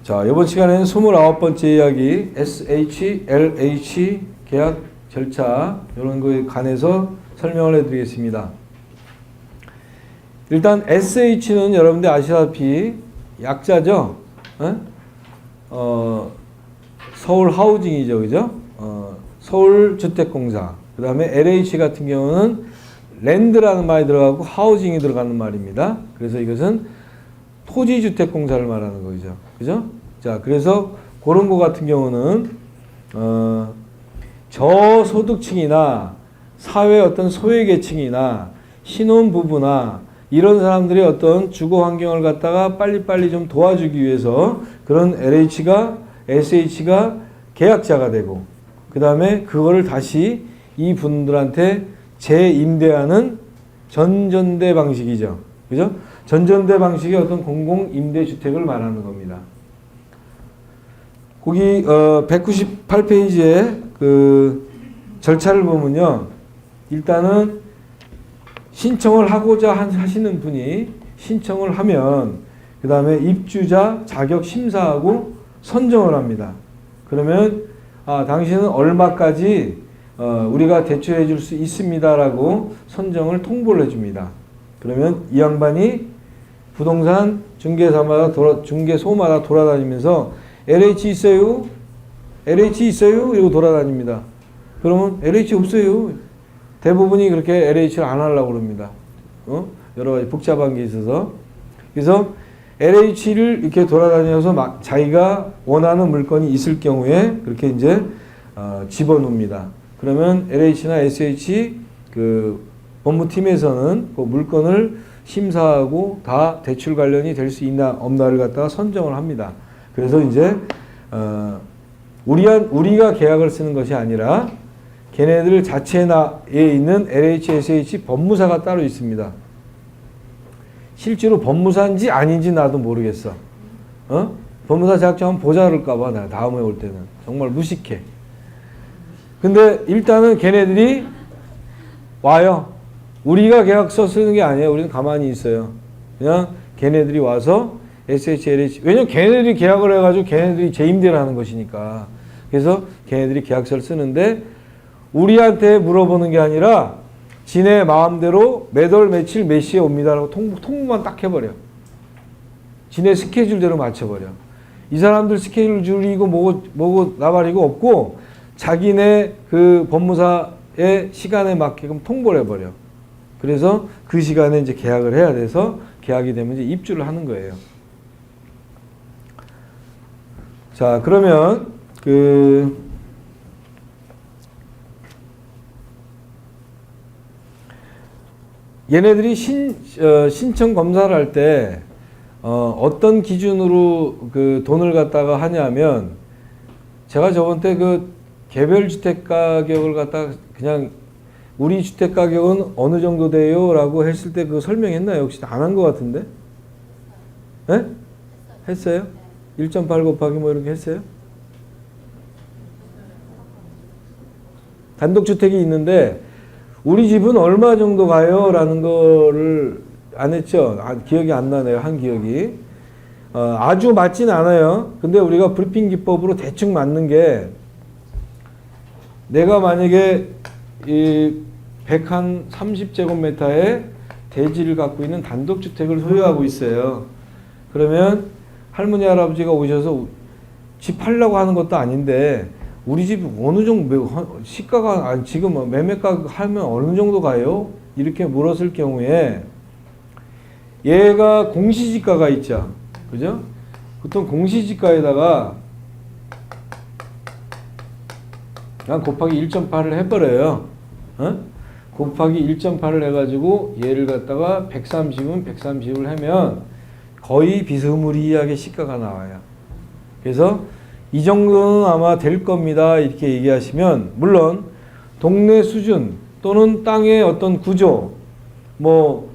자, 이번 시간에는 29번째 이야기 SH, LH 계약 절차 이런 거에 관해서 설명을 해드리겠습니다. 일단 SH는 여러분들 아시다시피 약자죠. 서울 하우징이죠, 그죠? 서울주택공사. 그 다음에 LH 같은 경우는 랜드라는 말이 들어가고 하우징이 들어가는 말입니다. 그래서 이것은 토지주택공사를 말하는 거죠, 그죠? 자, 그래서 그런 거 같은 경우는 저소득층이나 사회 어떤 소외계층이나 신혼부부나 이런 사람들의 어떤 주거 환경을 갖다가 빨리빨리 좀 도와주기 위해서 그런 LH가 SH가 계약자가 되고 그 다음에 그거를 다시 이 분들한테 재임대하는 전전대 방식이죠. 그죠? 전전대 방식의 어떤 공공임대주택을 말하는 겁니다. 거기 198페이지에 그 절차를 보면요. 일단은 신청을 하고자 하시는 분이 신청을 하면 그 다음에 입주자 자격 심사하고 선정을 합니다. 그러면 당신은 얼마까지 우리가 대출해 줄 수 있습니다라고 선정을 통보를 해줍니다. 그러면 이 양반이 부동산 중개소마다 돌아다니면서 LH 있어요? LH 있어요? 이러고 돌아다닙니다. 그러면 LH 없어요. 대부분이 그렇게 LH를 안 하려고 그럽니다. 여러 가지 복잡한 게 있어서. 그래서 LH를 이렇게 돌아다녀서 막 자기가 원하는 물건이 있을 경우에 그렇게 이제 집어넣습니다. 그러면 LH나 SH 그 법무팀에서는 그 물건을 심사하고 다 대출 관련이 될 수 있나 없나를 갖다가 선정을 합니다. 그래서 이제 우리가 계약을 쓰는 것이 아니라 걔네들 자체에 있는 LH, SH 법무사가 따로 있습니다. 실제로 법무사인지 아닌지 나도 모르겠어. 법무사 자격증 한번 보자 그럴까봐 내가 다음에 올 때는. 정말 무식해. 근데 일단은 걔네들이 와요. 우리가 계약서 쓰는 게 아니에요. 우리는 가만히 있어요. 그냥 걔네들이 와서 SH, LH. 왜냐면 걔네들이 계약을 해가지고 걔네들이 재임대를 하는 것이니까. 그래서 걔네들이 계약서를 쓰는데 우리한테 물어보는 게 아니라 지네 마음대로 몇 월 며칠 몇 시에 옵니다라고 통보만 딱 해버려. 지네 스케줄대로 맞춰버려. 이 사람들 스케줄 줄이고 뭐고 나발이고 없고 자기네 그 법무사의 시간에 맞게끔 통보를 해버려. 그래서 그 시간에 이제 계약을 해야 돼서 계약이 되면 이제 입주를 하는 거예요. 자, 그러면 얘네들이 신청 검사를 할 때 어떤 기준으로 그 돈을 갖다가 하냐면 제가 저번 때 그 개별 주택 가격을 갖다가 그냥 우리 주택 가격은 어느 정도 돼요? 라고 했을 때 그거 설명했나요? 혹시 안 한 것 같은데? 네? 했어요? 1.8 곱하기 뭐 이렇게 했어요? 단독주택이 있는데 우리 집은 얼마 정도 가요? 라는 거를 안 했죠. 기억이 안 나네요. 한 기억이. 아주 맞진 않아요. 근데 우리가 브리핑 기법으로 대충 맞는 게 내가 만약에 이 130제곱미터의 대지를 갖고 있는 단독주택을 소유하고 있어요. 그러면 할머니 할아버지가 오셔서 집 팔려고 하는 것도 아닌데 우리 집 어느 정도 시가가 지금 매매가 하면 어느 정도 가요? 이렇게 물었을 경우에 얘가 공시지가가 있죠. 그죠? 보통 공시지가에다가 그냥 곱하기 1.8을 해버려요. 곱하기 1.8을 해가지고 얘를 갖다가 130은 130을 하면 거의 비스무리하게 시가가 나와요. 그래서 이 정도는 아마 될 겁니다. 이렇게 얘기하시면 물론 동네 수준 또는 땅의 어떤 구조 뭐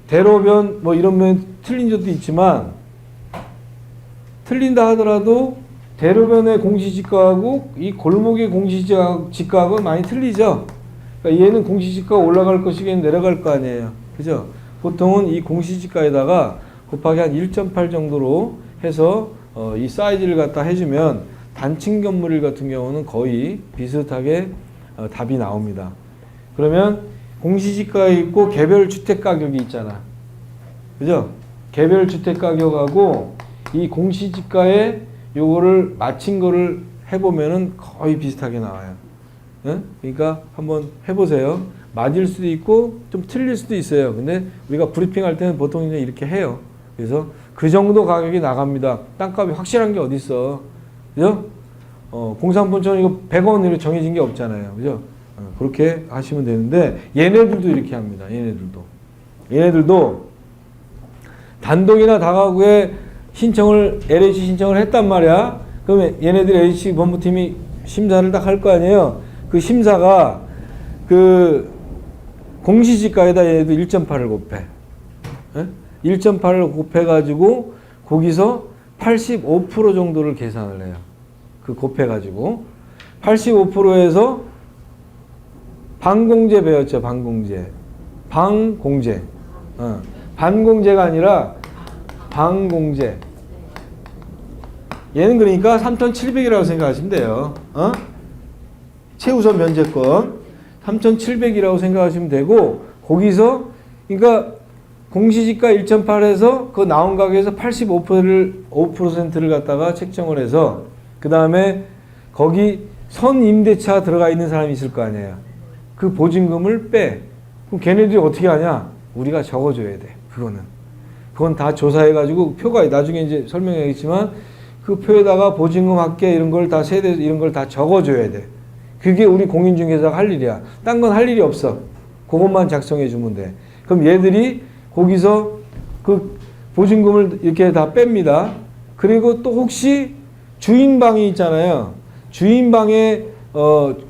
대로변 뭐 이런 면 틀린 적도 있지만 틀린다 하더라도 대로변의 공시지가하고 이 골목의 공시지가하고 많이 틀리죠. 그러니까 얘는 공시지가가 올라갈 것이긴 내려갈 거 아니에요. 그죠? 보통은 이 공시지가에다가 곱하기 한 1.8 정도로 해서 이 사이즈를 갖다 해주면 단층 건물 같은 경우는 거의 비슷하게 답이 나옵니다. 그러면 공시지가에 있고 개별 주택 가격이 있잖아. 그죠? 개별 주택 가격하고 이 공시지가에 요거를 맞힌 거를 해보면은 거의 비슷하게 나와요. 예? 그러니까 한번 해보세요. 맞을 수도 있고 좀 틀릴 수도 있어요. 근데 우리가 브리핑 할 때는 보통 그냥 이렇게 해요. 그래서 그 정도 가격이 나갑니다. 땅값이 확실한 게 어디 있어? 그죠? 공산분처는 이거 100원으로 정해진 게 없잖아요. 그죠? 그렇게 하시면 되는데 얘네들도 이렇게 합니다. 얘네들도 단독이나 다가구에 신청을 LH 신청을 했단 말이야. 그러면 얘네들 LH 법무팀이 심사를 딱 할 거 아니에요. 그 심사가 그 공시지가에다 얘네도 1.8을 곱해. 1.8을 곱해가지고 거기서 85% 정도를 계산을 해요. 그 곱해가지고 85%에서 반공제 배웠죠. 반공제. 반공제가 아니라 반공제. 얘는 그러니까 3,700이라고 생각하시면 돼요. 최우선 면제권 3,700이라고 생각하시면 되고 거기서 그러니까 공시지가 1.8에서 그 나온 가격에서 85%를 갖다가 책정을 해서 그 다음에 거기 선임대차 들어가 있는 사람이 있을 거 아니에요. 그 보증금을 빼. 그럼 걔네들이 어떻게 하냐? 우리가 적어줘야 돼. 그건 다 조사해가지고 표가 나중에 이제 설명하겠지만 그 표에다가 보증금 합계 이런 걸 다 세대 이런 걸 다 적어줘야 돼. 그게 우리 공인중개사가 할 일이야. 딴 건 할 일이 없어. 그것만 작성해 주면 돼. 그럼 얘들이 거기서 그 보증금을 이렇게 다 뺍니다. 그리고 또 혹시 주인방이 있잖아요. 주인방에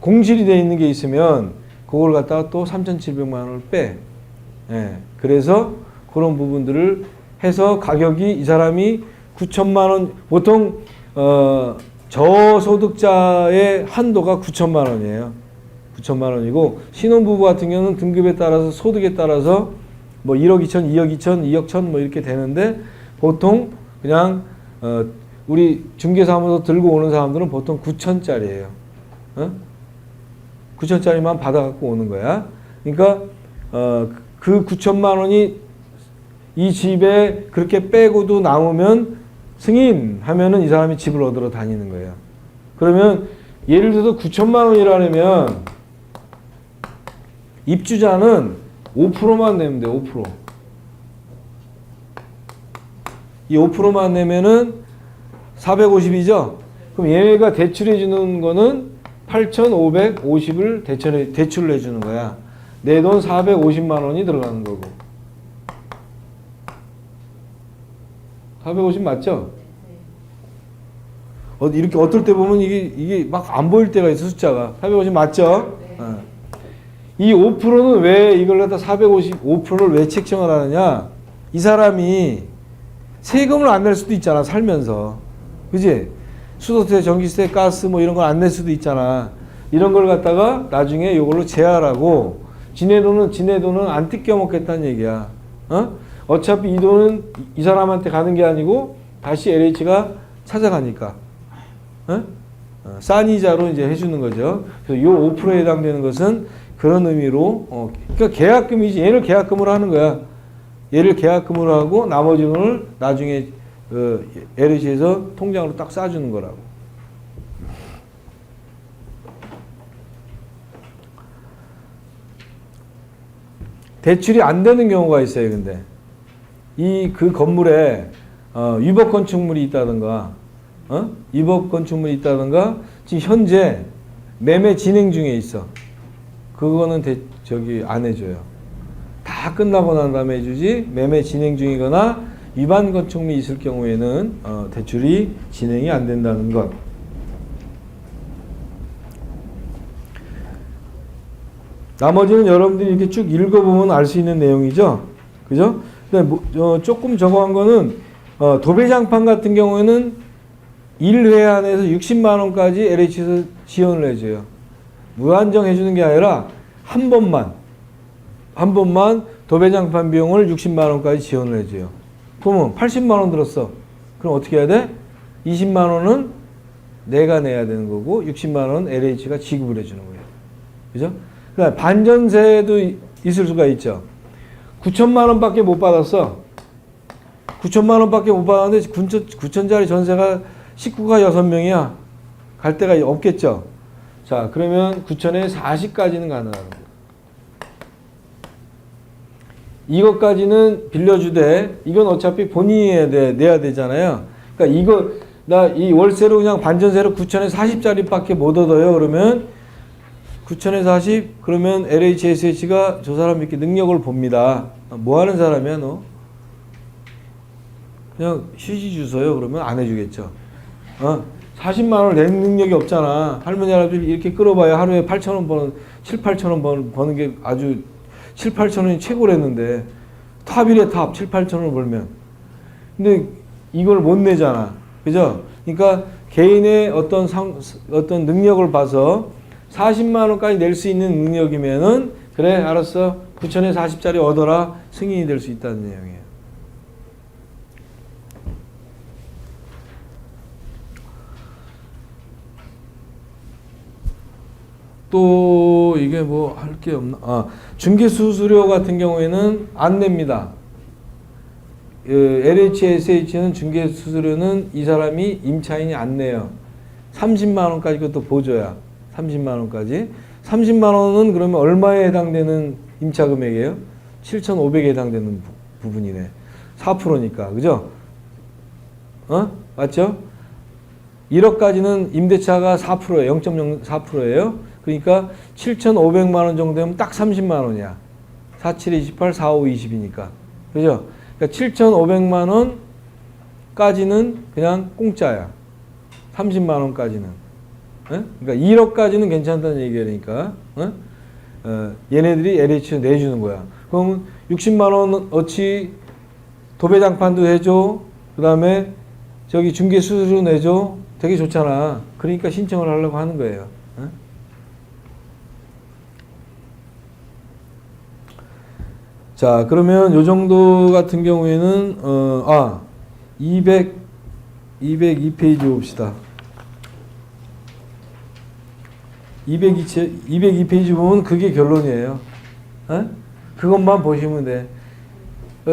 공실이 돼 있는 게 있으면 그걸 갖다가 또 3,700만 원을 빼. 예. 그래서 그런 부분들을 해서 가격이 이 사람이 9천만 원 보통 저소득자의 한도가 9천만 원이에요. 9천만 원이고 신혼부부 같은 경우는 등급에 따라서 소득에 따라서 뭐 1억 2천, 2억 2천, 2억 1천 뭐 이렇게 되는데 보통 그냥 우리 중개사무소 들고 오는 사람들은 보통 9천짜리예요. 9천짜리만 받아갖고 오는 거야. 그러니까 그 9천만 원이 이 집에 그렇게 빼고도 남으면 승인 하면은 이 사람이 집을 얻으러 다니는 거예요. 그러면 예를 들어서 9천만 원이라면 입주자는 5%만 내면 돼. 5%. 이 5%만 내면은 450이죠. 그럼 얘네가 대출해 주는 거는 8,550을 대출을 해 주는 거야. 내 돈 450만 원이 들어가는 거고. 450 맞죠? 이렇게 어떨 때 보면 이게 막 안 보일 때가 있어, 숫자가. 450 맞죠? 네. 이 5%는 왜 이걸 갖다 455%를 왜 책정을 하느냐? 이 사람이 세금을 안 낼 수도 있잖아, 살면서. 그지? 수도세, 전기세, 가스 뭐 이런 걸 안 낼 수도 있잖아. 이런 걸 갖다가 나중에 이걸로 제하라고 지네 돈은 안 뜯겨 먹겠다는 얘기야. 어차피 이 돈은 이 사람한테 가는 게 아니고 다시 LH가 찾아가니까. 싼 이자로 이제 해주는 거죠. 그래서 요 5%에 해당되는 것은 그런 의미로, 그러니까 계약금이지. 얘를 계약금으로 하는 거야. 얘를 계약금으로 하고 나머지 돈을 나중에 LH에서 통장으로 딱 싸주는 거라고. 대출이 안 되는 경우가 있어요, 근데. 그 건물에, 위법 건축물이 있다든가, 위법 건축물이 있다든가, 지금 현재 매매 진행 중에 있어. 그거는 안 해줘요. 다 끝나고 난 다음에 해주지, 매매 진행 중이거나 위반 건축물이 있을 경우에는, 대출이 진행이 안 된다는 것. 나머지는 여러분들이 이렇게 쭉 읽어보면 알 수 있는 내용이죠. 그죠? 근데 조금 적어한 거는, 도배장판 같은 경우에는 1회 안에서 60만 원까지 LH에서 지원을 해줘요. 무한정 해주는 게 아니라 한 번만 도배장판 비용을 60만 원까지 지원을 해줘요. 그러면 80만 원 들었어. 그럼 어떻게 해야 돼? 20만 원은 내가 내야 되는 거고 60만 원 LH가 지급을 해주는 거예요. 그죠? 그러니까 반전세도 있을 수가 있죠. 9천만 원밖에 못 받았어. 9천만 원밖에 못 받았는데 9천짜리 전세가 식구가 6명이야. 갈 데가 없겠죠. 자, 그러면 9천에 40까지는 가능한 거예요. 이것까지는 빌려주되 이건 어차피 본인이 내야 되잖아요. 그러니까 나 이 월세로 그냥 반전세로 9천에 40짜리밖에 못 얻어요. 그러면 9천에 40 그러면 LHSH가 저 사람 이렇게 능력을 봅니다. 뭐 하는 사람이야 너? 그냥 휴지 주세요. 그러면 안 해주겠죠. 40만 원을 낼 능력이 없잖아. 할머니 할아버지 이렇게 끌어봐야 하루에 8천 원 버는 7, 8천 원 버는 게 아주 7, 8천 원이 최고랬는데 탑이래 탑 7, 8천 원을 벌면. 근데 이걸 못 내잖아. 그죠? 그러니까 개인의 어떤 능력을 봐서 40만 원까지 낼 수 있는 능력이면은 그래 알았어 9천에 40짜리 얻어라 승인이 될 수 있다는 내용이에요. 또 이게 뭐 할 게 없나? 중개수수료 같은 경우에는 안 냅니다. LHSH는 중개수수료는 이 사람이 임차인이 안 내요. 30만 원까지 그것도 보조야. 30만 원까지. 30만 원은 그러면 얼마에 해당되는 임차 금액이에요? 7,500에 해당되는 부분이네. 4%니까. 그죠? 맞죠? 1억까지는 임대차가 4%예요. 0.04%예요. 그러니까 7,500만 원 정도 되면 딱 30만 원이야. 4, 7, 28, 4, 5, 20이니까. 그죠? 그러니까 7,500만 원까지는 그냥 공짜야. 30만 원까지는. 그러니까 1억까지는 괜찮다는 얘기니까. 얘네들이 LH에 내주는 거야. 그럼 60만 원 어치 도배장판도 해줘. 그 다음에 저기 중개수수료 내줘. 되게 좋잖아. 그러니까 신청을 하려고 하는 거예요. 자, 그러면 요 정도 같은 경우에는 202페이지 봅시다. 202페이지 보면 그게 결론이에요. 그것만 보시면 돼.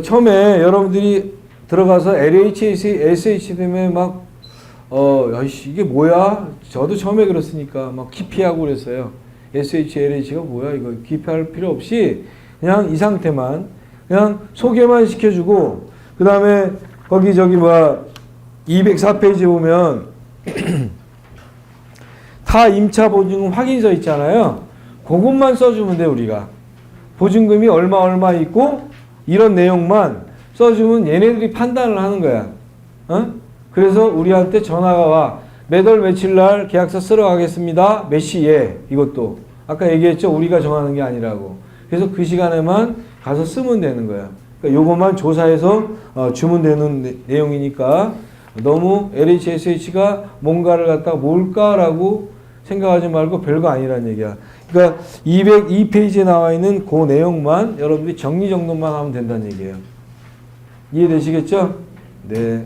처음에 여러분들이 들어가서 LHSH 때문에 막 야이씨 이게 뭐야? 저도 처음에 그랬으니까 막 기피하고 그랬어요. SH, LH가 뭐야? 이거 기피할 필요 없이 그냥 이 상태만 그냥 소개만 시켜주고 그 다음에 거기 204페이지 보면 타 임차 보증금 확인서 있잖아요. 그것만 써주면 돼 우리가. 보증금이 얼마 있고 이런 내용만 써주면 얘네들이 판단을 하는 거야. 그래서 우리한테 전화가 와. 몇 월 며칠 날 계약서 쓰러 가겠습니다. 몇 시에. 이것도 아까 얘기했죠. 우리가 정하는 게 아니라고. 그래서 그 시간에만 가서 쓰면 되는 거야. 그러니까 요것만 조사해서 주면 되는 내용이니까 너무 LHSH가 뭔가를 갖다가 뭘까라고 생각하지 말고 별거 아니라는 얘기야. 그러니까 202페이지에 나와 있는 그 내용만 여러분들이 정리정돈만 하면 된다는 얘기예요. 이해되시겠죠? 네.